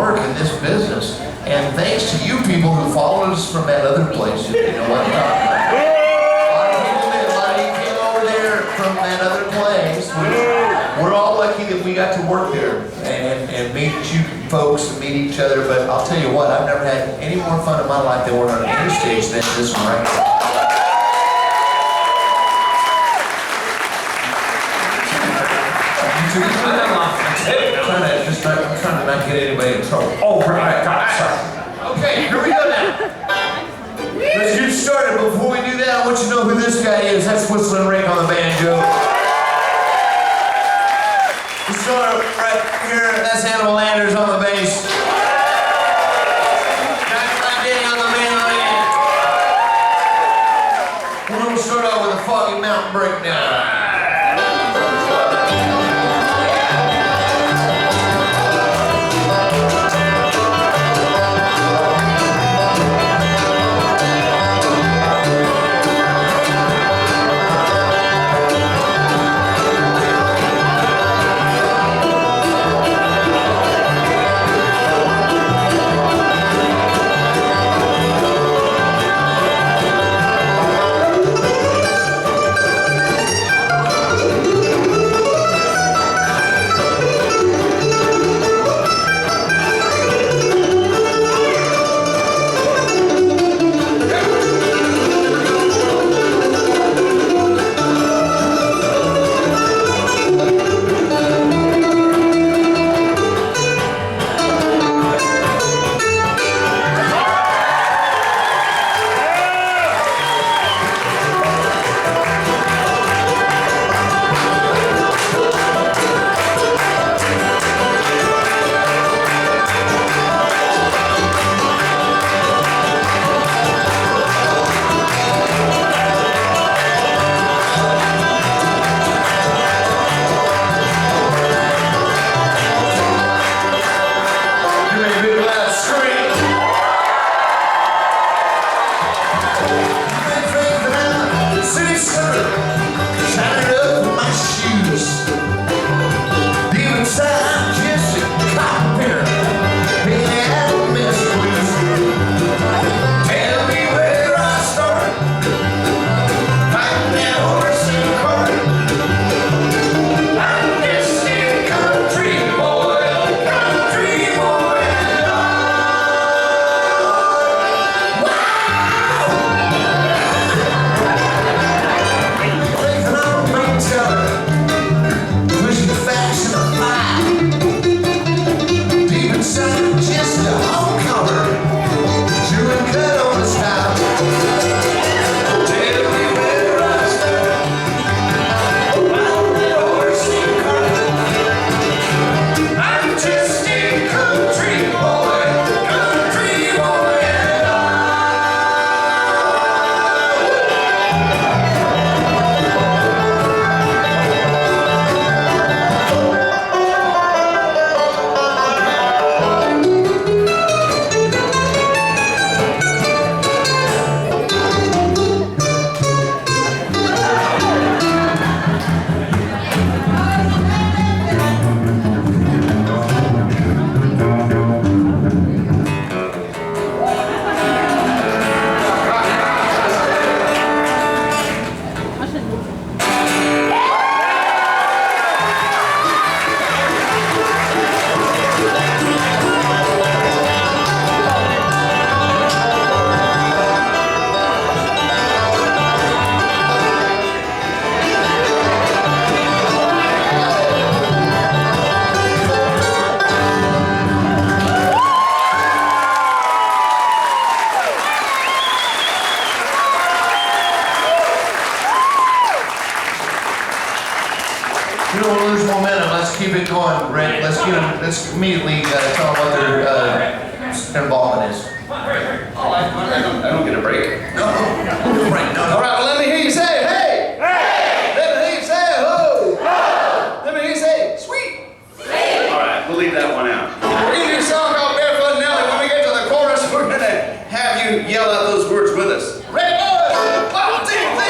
work in this business. And thanks to you people who followed us from that other place, you know what I'm talking about. A lot of you came over there from that other place. We're all lucky that we got to work there and meet you folks and meet each other. But I'll tell you what, I've never had any more fun in my life than working on any stage than this one right here. I'm trying to not get anybody in trouble. Oh, right, sorry. Okay, here we go now. Let's get started. Before we do that, I want you to know who this guy is. That's Whistling Rick on the banjo. We start right here. That's Animal Anders on the bass. On the mandolin. We're going to start out with a Foggy Mountain Breakdown. Let's immediately tell them what their involvement is. Oh, I don't get a break. No. Right, no. All right, well, let me hear you say, hey! Hey! Let me hear you say, ho! Ho! Let me hear you say, sweet! Sweet! All right, we'll leave that one out. We're going to do a song called Barefoot Nellie. When we get to the chorus, we're going to have you yell out those words with us. Ready, boys? 1, 2, 3!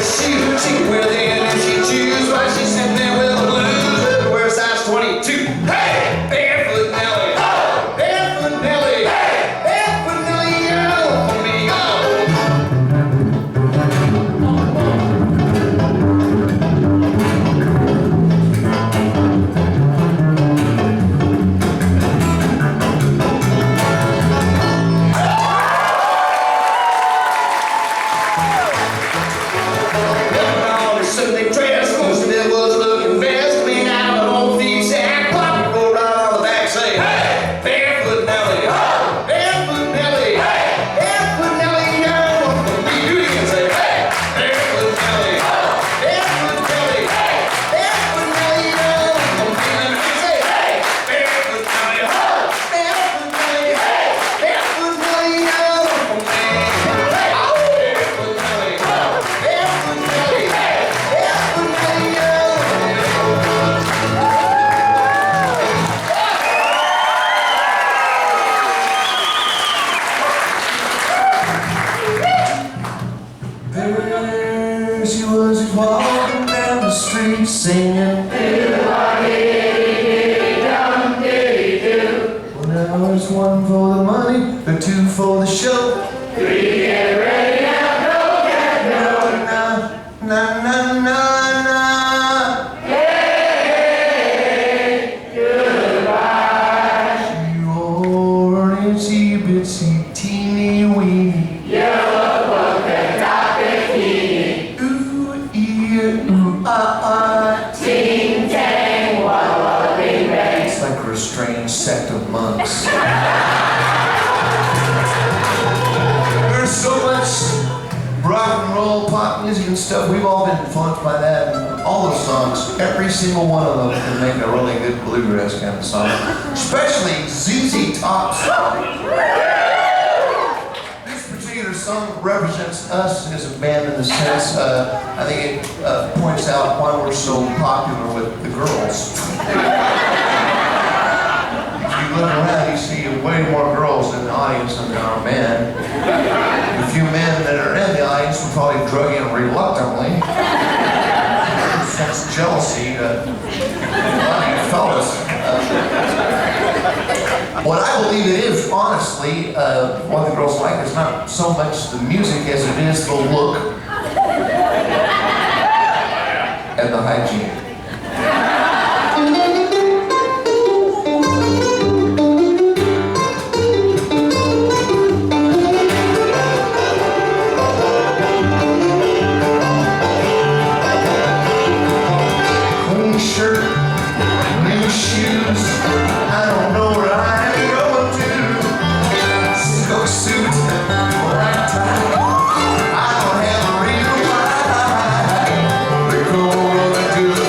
shoes. She can wear them if she choose. While she's sitting there with the blues. Wear a size 22. Hey, Barefoot Nellie. Oh, Barefoot Nellie. Hey, Barefoot Nellie. Oh, for me. Sunday dress, most of it was looking best. Clean out of an old thief's sack, pop, roll right on the back, say, hey, Barefoot Nellie, oh, Barefoot Nellie, hey, Barefoot Nellie, yo. You do it again, say, hey, Barefoot Nellie, oh, Barefoot Nellie, hey, Barefoot Nellie, yo. Say, hey, Barefoot Nellie, oh, Barefoot Nellie, hey, Barefoot Nellie, yo. Hey, oh, Barefoot Nellie, oh, Barefoot Nellie, hey. There she was walking down the street singing. Well, now there's one for the money, the two for the show. Three, get ready now, go, get going now. Na na na na. Hey, goodbye. She wore an itsy bitsy teeny weeny yellow polka dot bikini. Ooh ee ooh ah. Ting tang wah wah bing bang. It's like a restrained sect of monks. There's so much rock and roll, pop music and stuff. We've all been influenced by that. And all those songs, every single one of them can make a really good bluegrass kind of song. Especially ZZ Top song. This particular song represents us as a band in the sense, I think it points out why we're so popular with the girls. If you look around, you see way more girls in the audience than there are men. The few men that are in the audience will probably drug in reluctantly. That's jealousy to fellas. What I believe it is, honestly, what the girls like is not so much the music as it is the look and the hygiene. Do the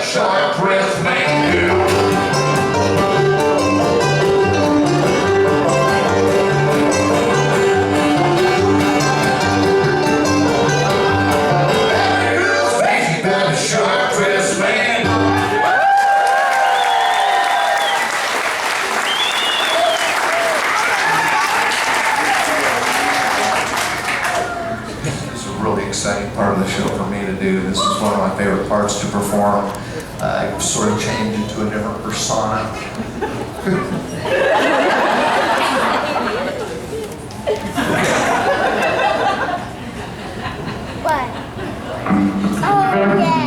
sharp-dressed man do? Exciting part of the show for me to do. This is one of my favorite parts to perform. I sort of change into a different persona. What? Oh, yeah.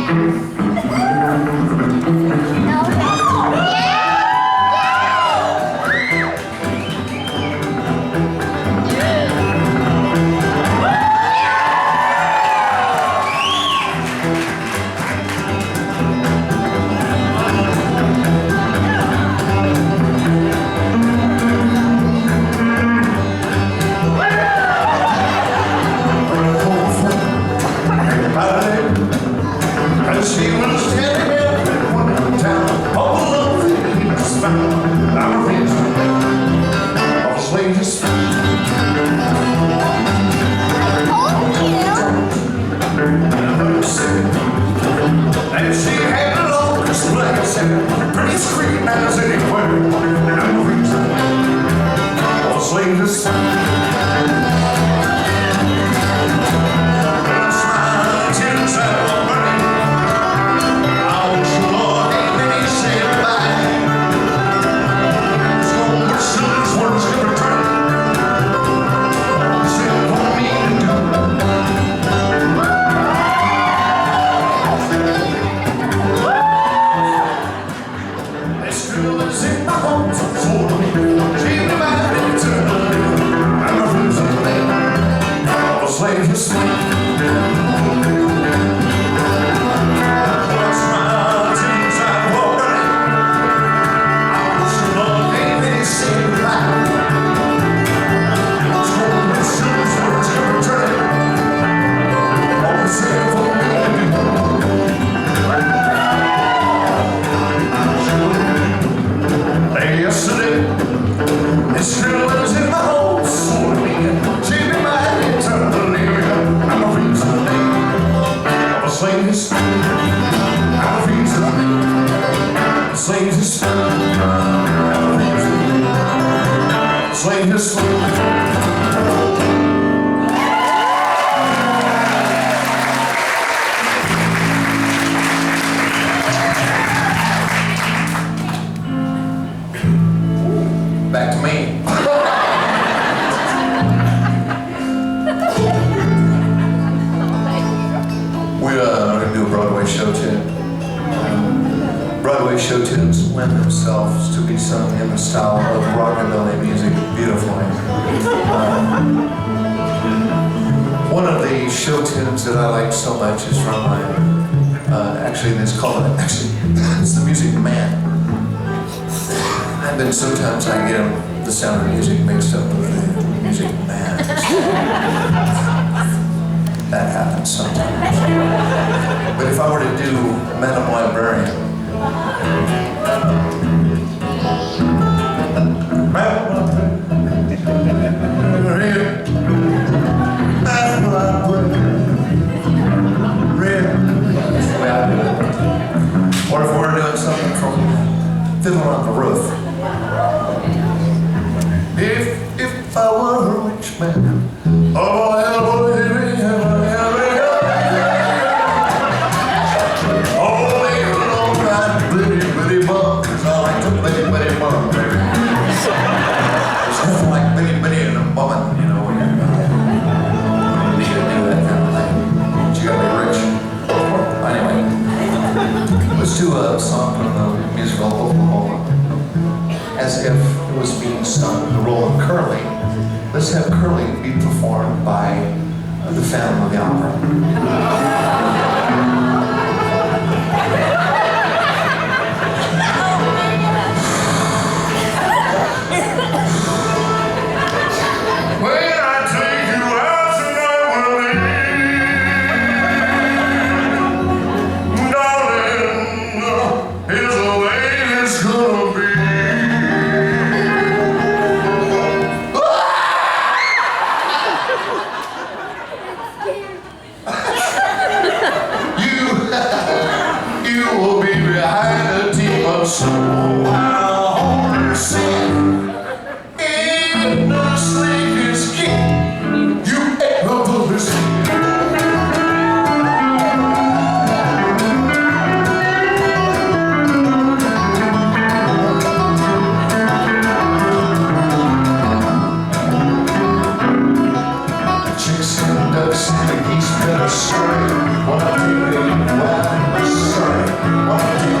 Back to me. We're going to do a Broadway show tune. Broadway show tunes lend themselves to be sung in the style of rockabilly music beautifully. One of the show tunes that I like so much is from it's the Music Man. And then sometimes I get the Sound of Music mixed up with the Music Man. That happens sometimes. But if I were to do Madam Librarian, or if we're doing something from Fiddle on the Roof. If I were a rich man, oh, oh, baby, oh, baby, all right, bitty, bitty bum, 'cause I like to bitty, bitty bum, baby. There's nothing like bitty, bitty and a bumming, you know, when you need to do that kind of thing. But you gotta be rich. Anyway, let's do a song from the musical Oklahoma. As if it was being sung in the role of Curly. Let's have Curly be performed by the Phantom of the Opera. so while horse said, in the slickest kick you ever seen. Chicks and ducks in the geese better Surrey. What I did well in Surrey. What I did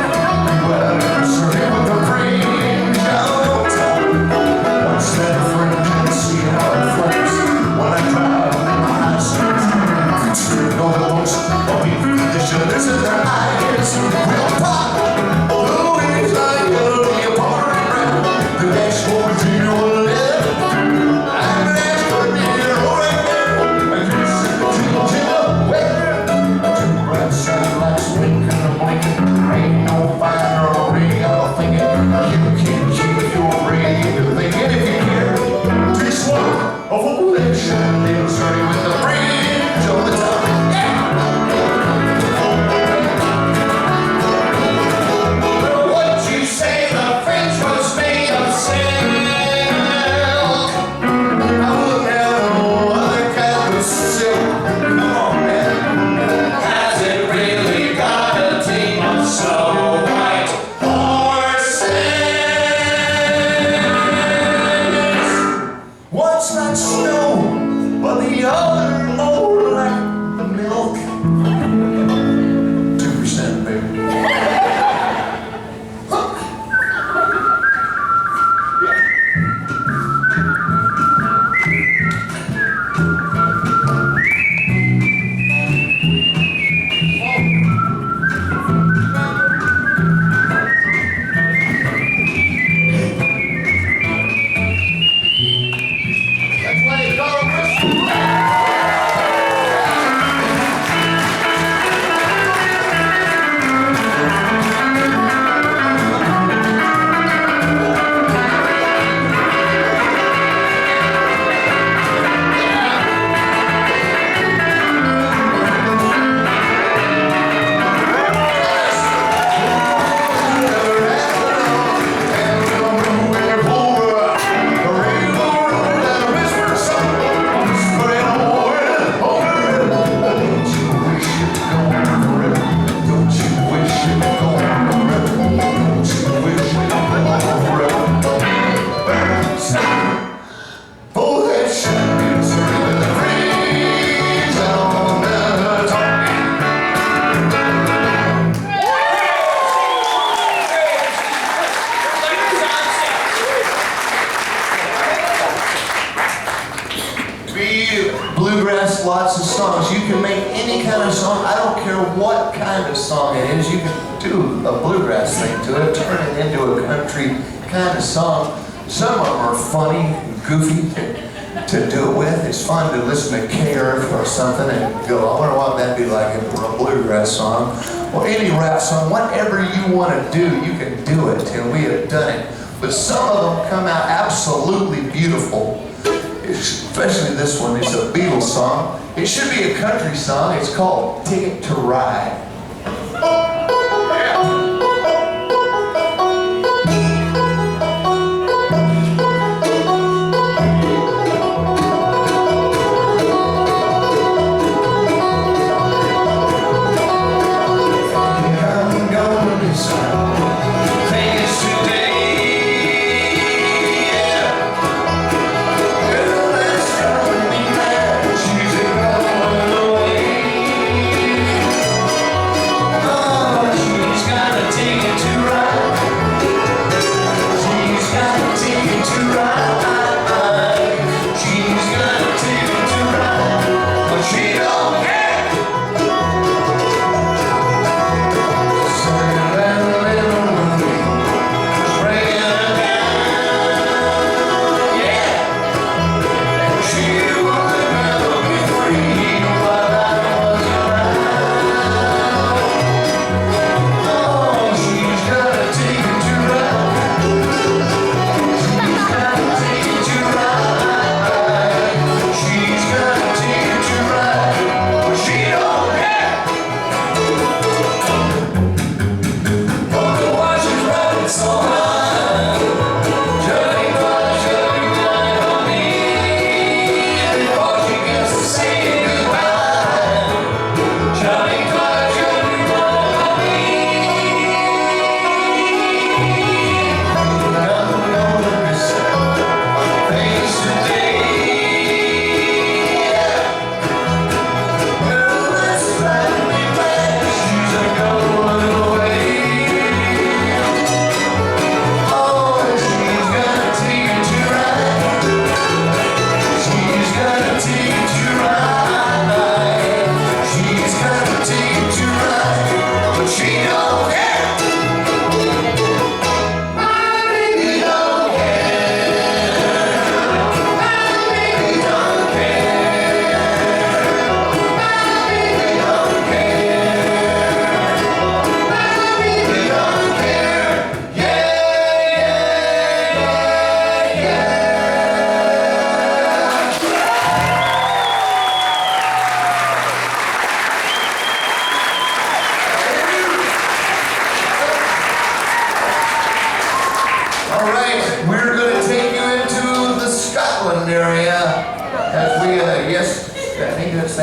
well in Surrey with the Fringe out of town. Once that Fringe and see how it flows. When I drive in my high street, know the most of me, the shutters in their eyes will pop. Louis, I will be a part of brown. The dashboard here will live. I'm an asshole here, right there. I can see the chill weather. Two bright satellites winking and blinking. Ain't no fire or ring out thinking. You can keep your radio thinking if you care. This one of a collection in Surrey with the Fringe on the top. Well, what you say, the Fringe was made of silk. I look at no other kind of silk. Come on, man. Has it really got a team of snow white horses? One's like snow, but the other more like milk. 2%, baby. That's why they call them bluegrass, lots of songs. You can make any kind of song. I don't care what kind of song it is. You can do a bluegrass thing to it, turn it into a country kind of song. Some of them are funny and goofy to do it with. It's fun to listen to KRF or something and go, I wonder what that'd be like in a bluegrass song. Or any rap song, whatever you want to do, you can do it, and we have done it. But some of them come out absolutely beautiful. Especially this one, it's a Beatles song. It should be a country song. It's called Ticket to Ride.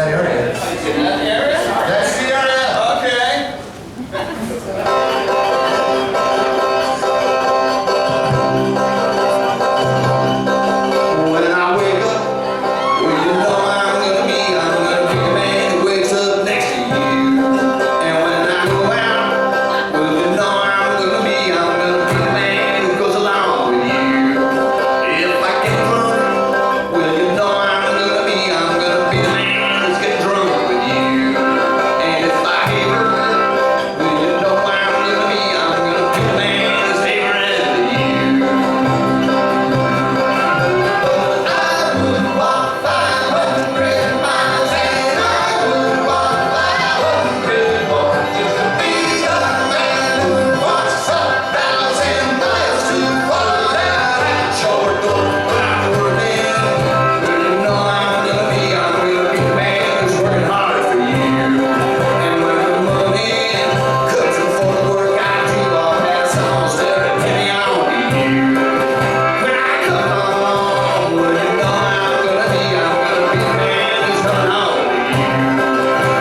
that area. Is that the area? That's the area. Okay. When I wake up, well, you know I'm gonna be the man who wakes up next to you. And when I go out, well, you know I'm gonna be the man who goes along with you. If I get drunk, well, you know I'm gonna be the man who's getting drunk with you. And if I hate her, well, you know I'm gonna be the man who's favoring with you. I would walk 500 miles and I would walk 500 more just to be the man who walks 1,000 miles to fall down at your door. But I'm working, well, you know I'm gonna be the man who's working hard for you. And when the money comes in for the work I do, I'll pass on staring penny on to you. When I come home, well, you know I'm gonna be the man who's coming home to you.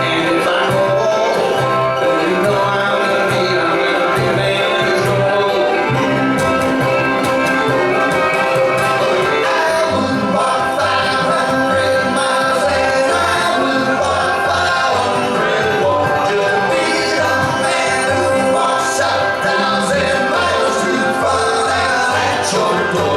And if I go old, well, you know I'm gonna be the man who's going old. I would walk 500 miles and I would walk 500 more just to be the man who walks 1,000 miles to fall down at your door.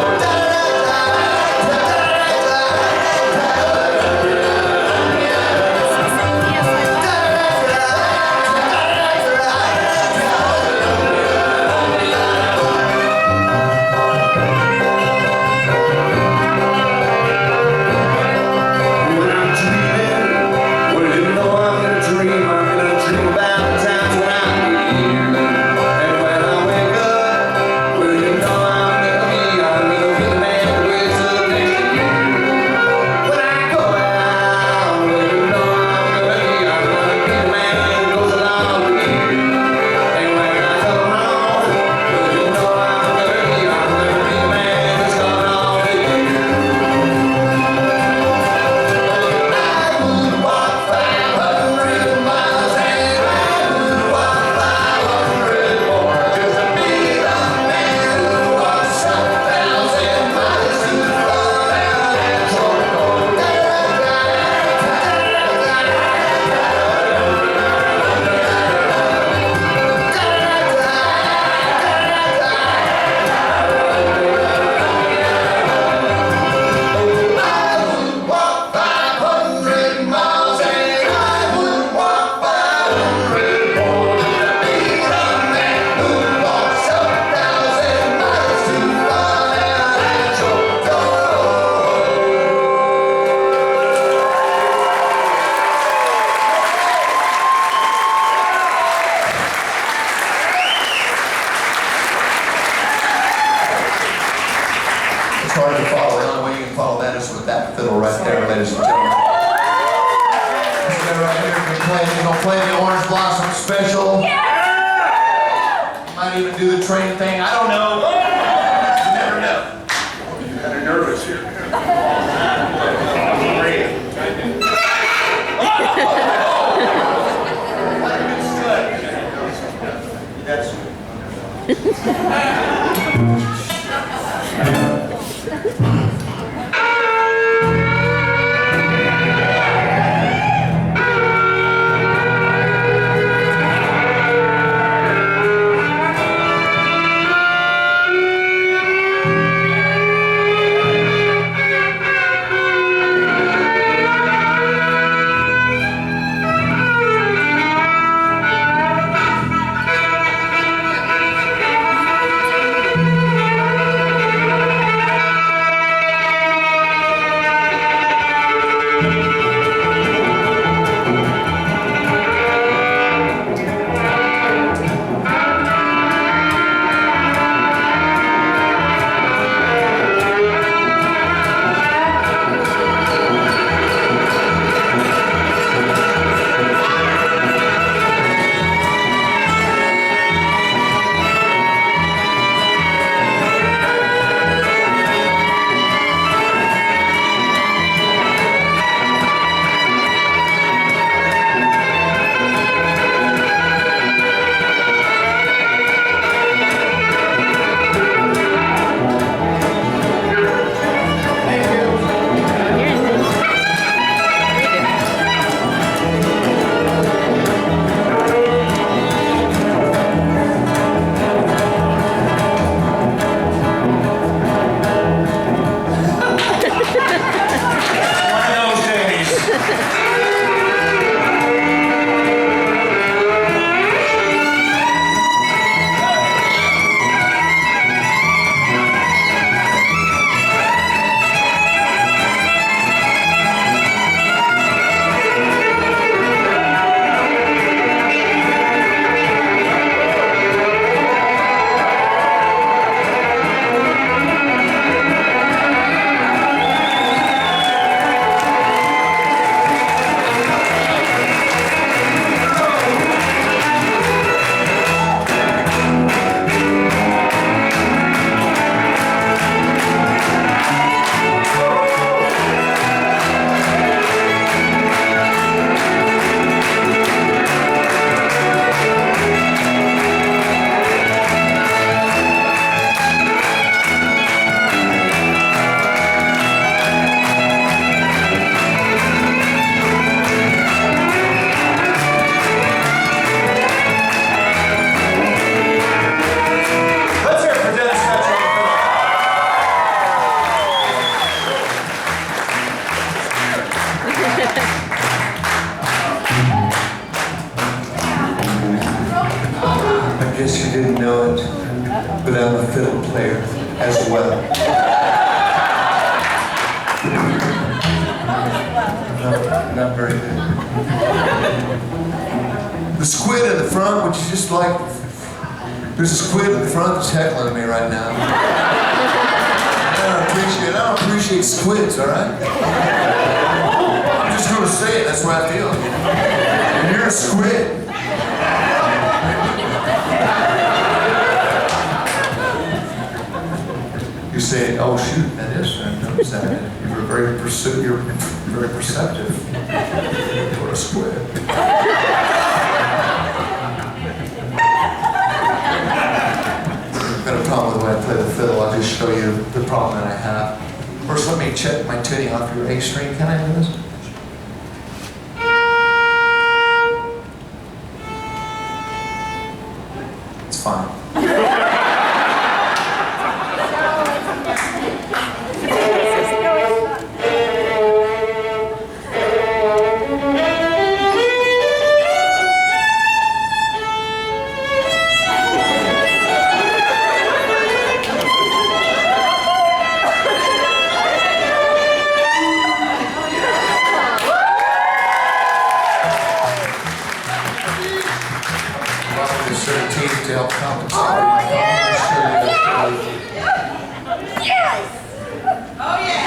When I'm dreaming, well, you know I'm gonna dream about the times when I'm with you. And when I wake up, well, you know I'm gonna be the man who wakes up next to you. When I go out, well, you know I'm gonna be the man who goes along with you. And when I come home, well, you know I'm gonna be the man who's coming home with you. I would walk 500 miles and I would walk 500 more just to be the man who walks 1,000 miles to fall down at your door. I would walk 500 miles and I would walk 500 more to be the man who walks 1,000 miles to fall down at your door. It's hard to follow. The only way you can follow that is with that fiddle right there, ladies and gentlemen. This guy right here is gonna play the Orange Blossom Special. Might even do the train thing. I don't know. You never know. You're kind of nervous here. I guess you didn't know it, but I'm a fiddle player as well. Not very good. The squid in the front, which is just like, there's a squid in the front that's heckling me right now. I don't appreciate squids, all right? I'm just gonna say it, that's what I feel. And you're a squid. You say, oh shoot, that is right. Notice that. You're very perceptive. You're a squid. I've got a problem with the way I play the fiddle. I'll just show you the problem that I have. First, let me check my tuning off your A string. Can I do this? It's fine. To help compensate. Oh, yes! Yes! Oh, yeah!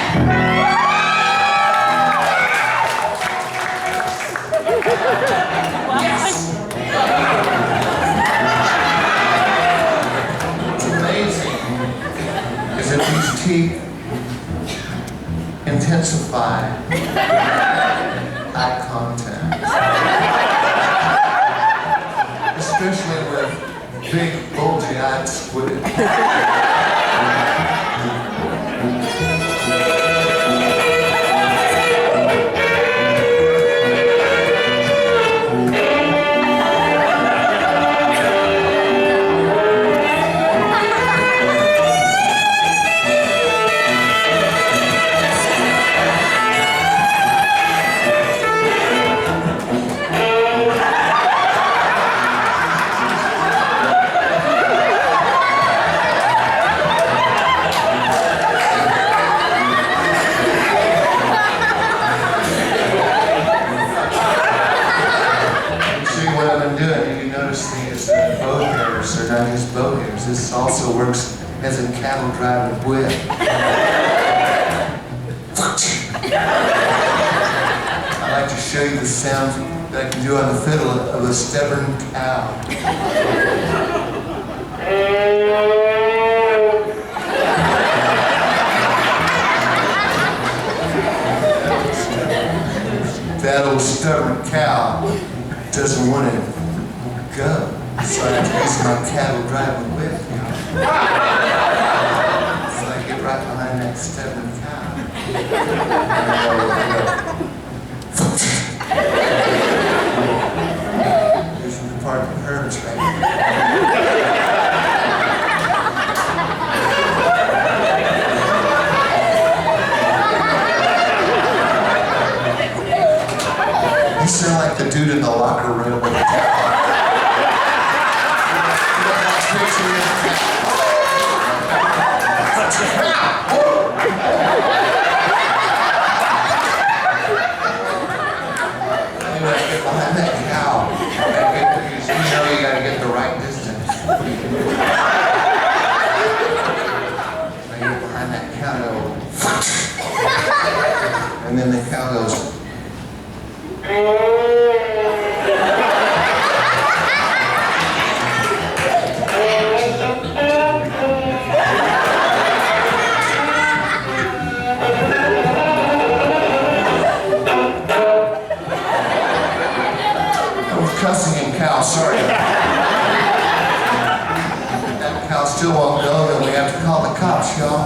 Yes! What's amazing is that these teeth intensify eye contact. Especially with big, bulgy-eyed squid. This also works as a cattle driver whip. I like to show you the sound that I can do on the fiddle of a stubborn cow. That old stubborn cow doesn't want to go. So I have to use my cattle driving whip. So I get right behind that stubborn cow. This is the part that hurts right now. You sound like the dude in the locker room with the towel. Anyway, get behind that cow. You know you gotta get the right distance. I get behind that cow and then the cow goes. Cussing and cow, sorry. That cow still won't go, then we have to call the cops, y'all.